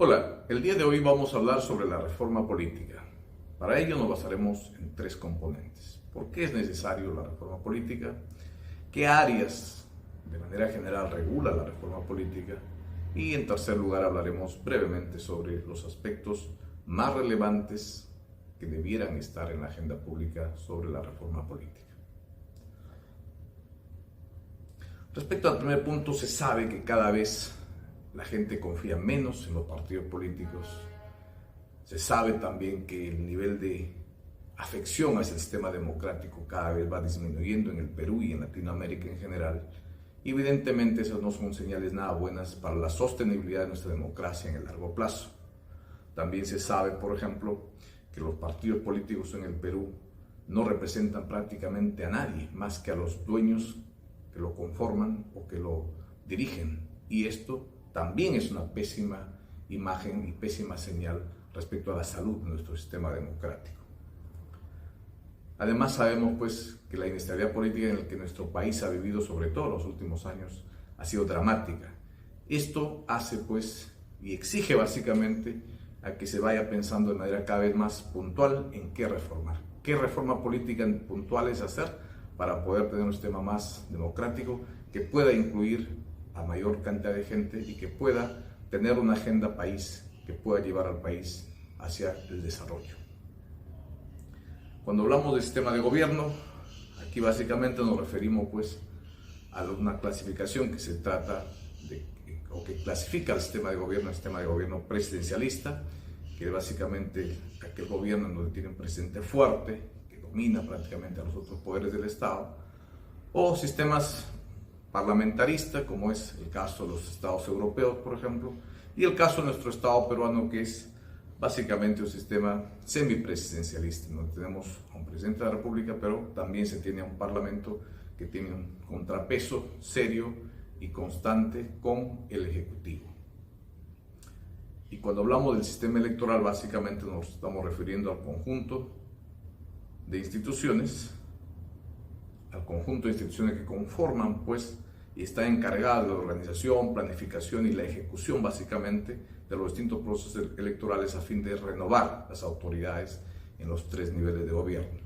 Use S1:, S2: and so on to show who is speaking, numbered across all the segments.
S1: Hola, el día de hoy vamos a hablar sobre la reforma política. Para ello nos basaremos en tres componentes. ¿Por qué es necesario la reforma política? ¿Qué áreas de manera general regula la reforma política? Y en tercer lugar hablaremos brevemente sobre los aspectos más relevantes que debieran estar en la agenda pública sobre la reforma política. Respecto al primer punto, se sabe que cada vez la gente confía menos en los partidos políticos. Se sabe también que el nivel de afección hacia el sistema democrático cada vez va disminuyendo en el Perú y en Latinoamérica en general. Y evidentemente esas no son señales nada buenas para la sostenibilidad de nuestra democracia en el largo plazo. También se sabe, por ejemplo, que los partidos políticos en el Perú no representan prácticamente a nadie más que a los dueños que lo conforman o que lo dirigen. Y esto también es una pésima imagen y pésima señal respecto a la salud de nuestro sistema democrático. Además sabemos pues que la inestabilidad política en la que nuestro país ha vivido, sobre todo en los últimos años, ha sido dramática. Esto hace pues y exige básicamente a que se vaya pensando de manera cada vez más puntual en qué reformar. ¿Qué reforma política puntual es hacer para poder tener un sistema más democrático que pueda incluir a mayor cantidad de gente y que pueda tener una agenda país que pueda llevar al país hacia el desarrollo? Cuando hablamos de sistema de gobierno, aquí básicamente nos referimos pues a una clasificación que se trata de, o que clasifica el sistema de gobierno presidencialista, que es básicamente aquel gobierno donde tiene un presidente fuerte, que domina prácticamente a los otros poderes del Estado, o sistemas parlamentarista, como es el caso de los estados europeos, por ejemplo, y el caso de nuestro estado peruano, que es básicamente un sistema semipresidencialista, donde tenemos a un presidente de la República, pero también se tiene a un parlamento que tiene un contrapeso serio y constante con el Ejecutivo. Y cuando hablamos del sistema electoral, básicamente nos estamos refiriendo al conjunto de instituciones, que conforman pues y están encargadas de la organización, planificación y la ejecución básicamente de los distintos procesos electorales a fin de renovar las autoridades en los tres niveles de gobierno.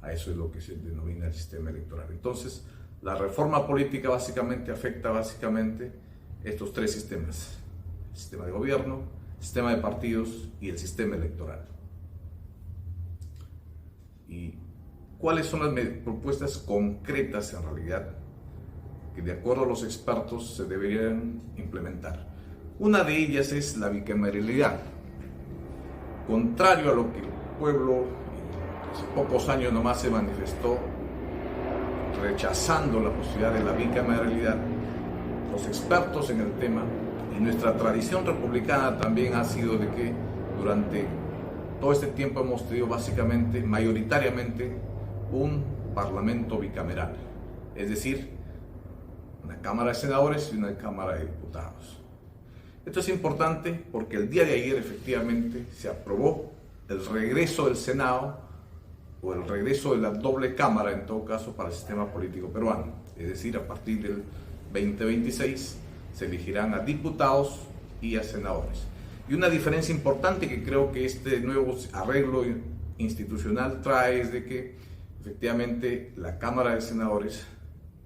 S1: A eso es lo que se denomina el sistema electoral. Entonces, la reforma política básicamente afecta estos tres sistemas: el sistema de gobierno, el sistema de partidos y el sistema electoral. Y ¿cuáles son las propuestas concretas en realidad que de acuerdo a los expertos se deberían implementar? Una de ellas es la bicameralidad. Contrario a lo que el pueblo hace pocos años nomás se manifestó rechazando la posibilidad de la bicameralidad, los expertos en el tema y nuestra tradición republicana también ha sido de que durante todo este tiempo hemos tenido básicamente, mayoritariamente, un parlamento bicameral, es decir, una Cámara de Senadores y una Cámara de Diputados. Esto es importante porque el día de ayer efectivamente se aprobó el regreso del Senado o el regreso de la doble Cámara en todo caso para el sistema político peruano, es decir, a partir del 2026 se elegirán a diputados y a senadores. Y una diferencia importante que creo que este nuevo arreglo institucional trae es de que efectivamente la Cámara de Senadores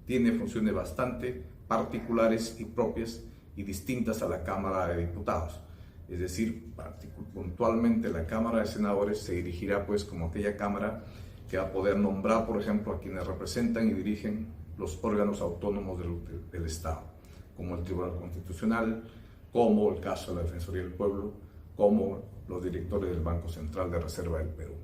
S1: tiene funciones bastante particulares y propias y distintas a la Cámara de Diputados. Es decir, puntualmente la Cámara de Senadores se dirigirá pues como aquella Cámara que va a poder nombrar, por ejemplo, a quienes representan y dirigen los órganos autónomos del Estado, como el Tribunal Constitucional, como el caso de la Defensoría del Pueblo, como los directores del Banco Central de Reserva del Perú.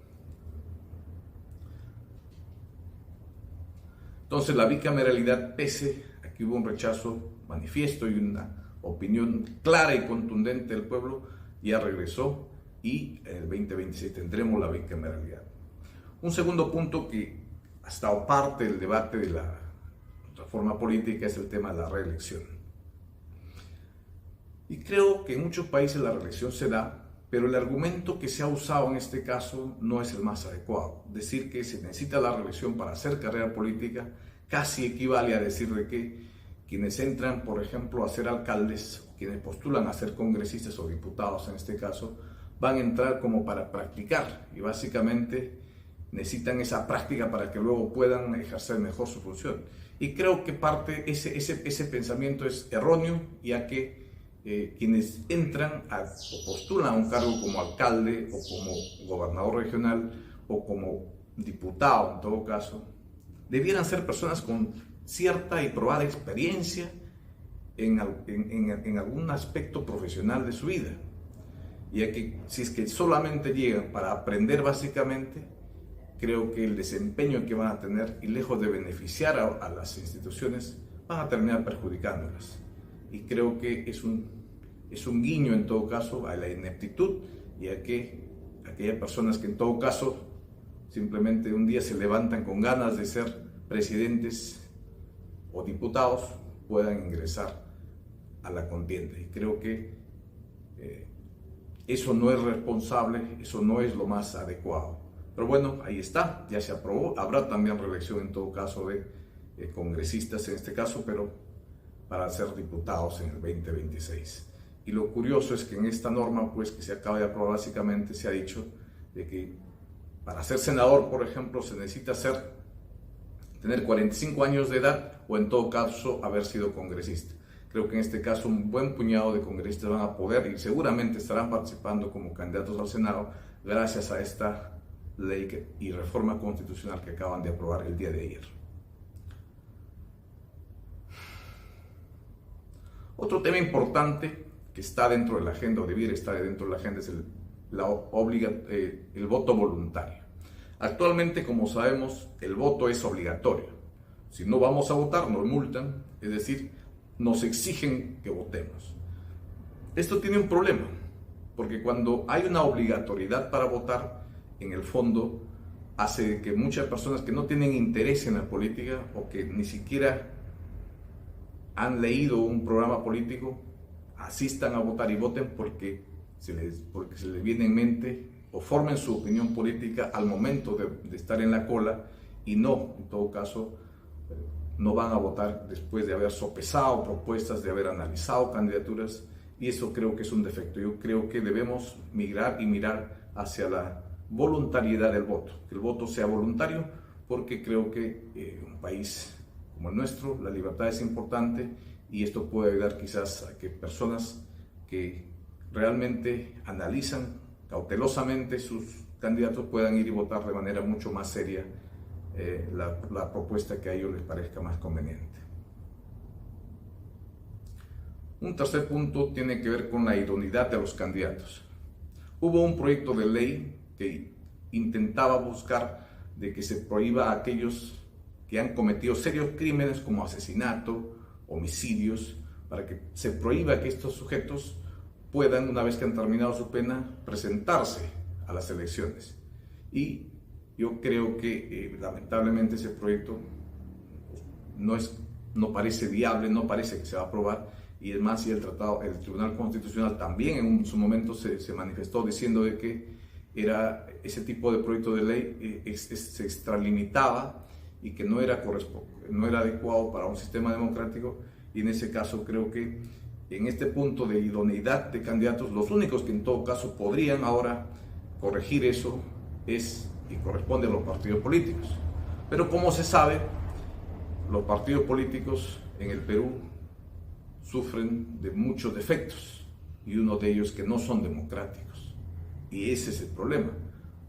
S1: Entonces, la bicameralidad, pese a que hubo un rechazo manifiesto y una opinión clara y contundente del pueblo, ya regresó y en el 2026 tendremos la bicameralidad. Un segundo punto que ha estado parte del debate de la reforma política es el tema de la reelección. Y creo que en muchos países la reelección se da, pero el argumento que se ha usado en este caso no es el más adecuado. Decir que se necesita la reelección para hacer carrera política casi equivale a decir de que quienes entran, por ejemplo, a ser alcaldes, quienes postulan a ser congresistas o diputados en este caso, van a entrar como para practicar y básicamente necesitan esa práctica para que luego puedan ejercer mejor su función. Y creo que ese pensamiento es erróneo, ya que quienes entran o postulan a un cargo como alcalde o como gobernador regional o como diputado en todo caso, debieran ser personas con cierta y probada experiencia en algún aspecto profesional de su vida, ya que si es que solamente llegan para aprender básicamente, creo que el desempeño que van a tener, y lejos de beneficiar a las instituciones, van a terminar perjudicándolas. Y creo que es un guiño en todo caso a la ineptitud, y a que aquellas personas que en todo caso simplemente un día se levantan con ganas de ser presidentes o diputados puedan ingresar a la contienda. Y creo que eso no es responsable, eso no es lo más adecuado. Pero bueno, ahí está, ya se aprobó. Habrá también reelección en todo caso de congresistas en este caso, pero para ser diputados en el 2026. Y lo curioso es que en esta norma, pues que se acaba de aprobar, básicamente se ha dicho de que para ser senador, por ejemplo, se necesita tener 45 años de edad o en todo caso haber sido congresista. Creo que en este caso un buen puñado de congresistas van a poder y seguramente estarán participando como candidatos al Senado gracias a esta ley y reforma constitucional que acaban de aprobar el día de ayer. Otro tema importante que está dentro de la agenda o debiera estar dentro de la agenda es el voto voluntario. Actualmente, como sabemos, el voto es obligatorio. Si no vamos a votar, nos multan, es decir, nos exigen que votemos. Esto tiene un problema, porque cuando hay una obligatoriedad para votar, en el fondo hace que muchas personas que no tienen interés en la política o que ni siquiera han leído un programa político asistan a votar y voten porque se les viene en mente o formen su opinión política al momento de estar en la cola y no, en todo caso, no van a votar después de haber sopesado propuestas, de haber analizado candidaturas, y eso creo que es un defecto. Yo creo que debemos migrar y mirar hacia la voluntariedad del voto, que el voto sea voluntario, porque creo que un país como el nuestro, la libertad es importante y esto puede ayudar quizás a que personas que realmente analizan cautelosamente sus candidatos puedan ir y votar de manera mucho más seria la propuesta que a ellos les parezca más conveniente. Un tercer punto tiene que ver con la idoneidad de los candidatos. Hubo un proyecto de ley que intentaba buscar de que se prohíba a aquellos que han cometido serios crímenes como asesinato, homicidios, para que se prohíba que estos sujetos puedan, una vez que han terminado su pena, presentarse a las elecciones. Y yo creo que lamentablemente ese proyecto no parece viable, no parece que se va a aprobar, y es más, el Tribunal Constitucional también en su momento se manifestó diciendo de que ese tipo de proyecto de ley se extralimitaba y que no era adecuado para un sistema democrático, y en ese caso creo que en este punto de idoneidad de candidatos, los únicos que en todo caso podrían ahora corregir eso corresponde a los partidos políticos. Pero como se sabe, los partidos políticos en el Perú sufren de muchos defectos y uno de ellos que no son democráticos. Y ese es el problema,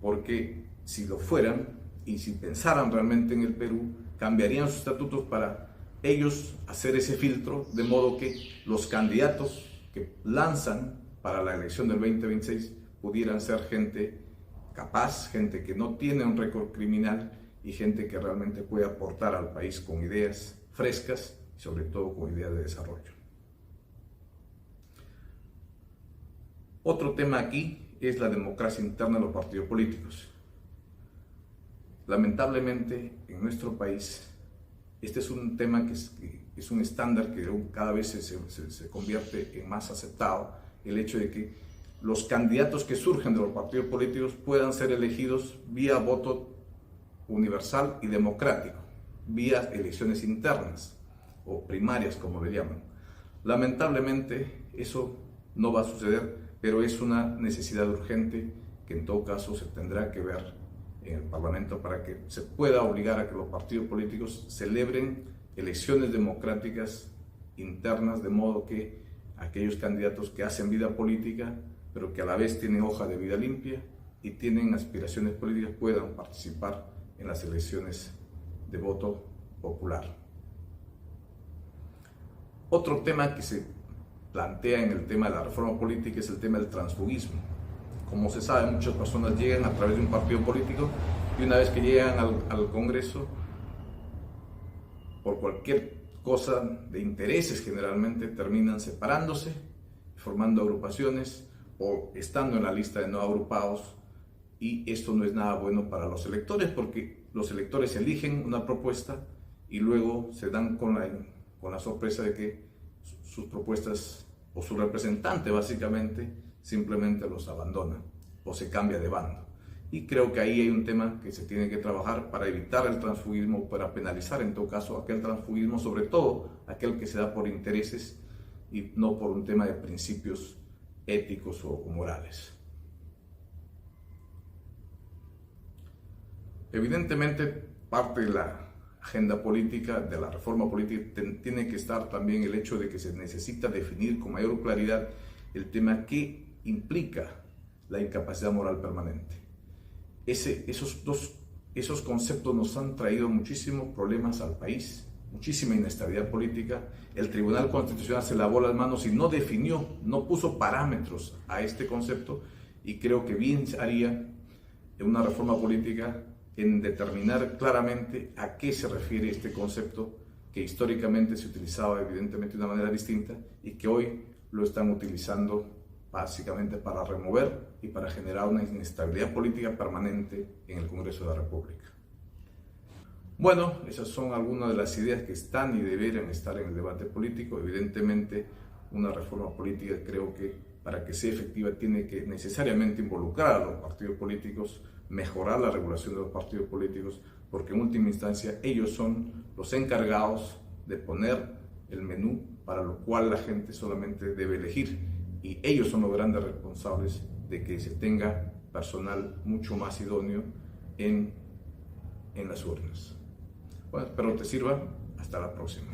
S1: porque si lo fueran y si pensaran realmente en el Perú, cambiarían sus estatutos para ellos hacer ese filtro, de modo que los candidatos que lanzan para la elección del 2026 pudieran ser gente capaz, gente que no tiene un récord criminal y gente que realmente puede aportar al país con ideas frescas y sobre todo con ideas de desarrollo. Otro tema aquí es la democracia interna de los partidos políticos. Lamentablemente en nuestro país este es un tema que es un estándar que cada vez se convierte en más aceptado, el hecho de que los candidatos que surgen de los partidos políticos puedan ser elegidos vía voto universal y democrático, vía elecciones internas o primarias como le llaman. Lamentablemente Eso no va a suceder, pero es una necesidad urgente que en todo caso se tendrá que ver en el Parlamento para que se pueda obligar a que los partidos políticos celebren elecciones democráticas internas, de modo que aquellos candidatos que hacen vida política, pero que a la vez tienen hoja de vida limpia y tienen aspiraciones políticas, puedan participar en las elecciones de voto popular. Otro tema que se plantea en el tema de la reforma política es el tema del transfugismo. Como se sabe, muchas personas llegan a través de un partido político y una vez que llegan al Congreso, por cualquier cosa de intereses generalmente, terminan separándose, formando agrupaciones o estando en la lista de no agrupados, y esto no es nada bueno para los electores porque los electores eligen una propuesta y luego se dan con la sorpresa de que sus propuestas o su representante básicamente simplemente los abandona o se cambia de bando. Y creo que ahí hay un tema que se tiene que trabajar para evitar el transfugismo, para penalizar en todo caso aquel transfugismo, sobre todo aquel que se da por intereses y no por un tema de principios éticos o morales. Evidentemente, parte de la agenda política, de la reforma política, tiene que estar también el hecho de que se necesita definir con mayor claridad el tema que implica la incapacidad moral permanente. Esos conceptos nos han traído muchísimos problemas al país, muchísima inestabilidad política. El Tribunal Constitucional se lavó las manos y no definió, no puso parámetros a este concepto, y creo que bien haría en una reforma política en determinar claramente a qué se refiere este concepto que históricamente se utilizaba evidentemente de una manera distinta y que hoy lo están utilizando básicamente para remover y para generar una inestabilidad política permanente en el Congreso de la República. Bueno, esas son algunas de las ideas que están y deberían estar en el debate político. Evidentemente, una reforma política, creo que para que sea efectiva tiene que necesariamente involucrar a los partidos políticos, mejorar la regulación de los partidos políticos, porque en última instancia ellos son los encargados de poner el menú para lo cual la gente solamente debe elegir, y ellos son los grandes responsables de que se tenga personal mucho más idóneo en las urnas. Bueno, espero te sirva. Hasta la próxima.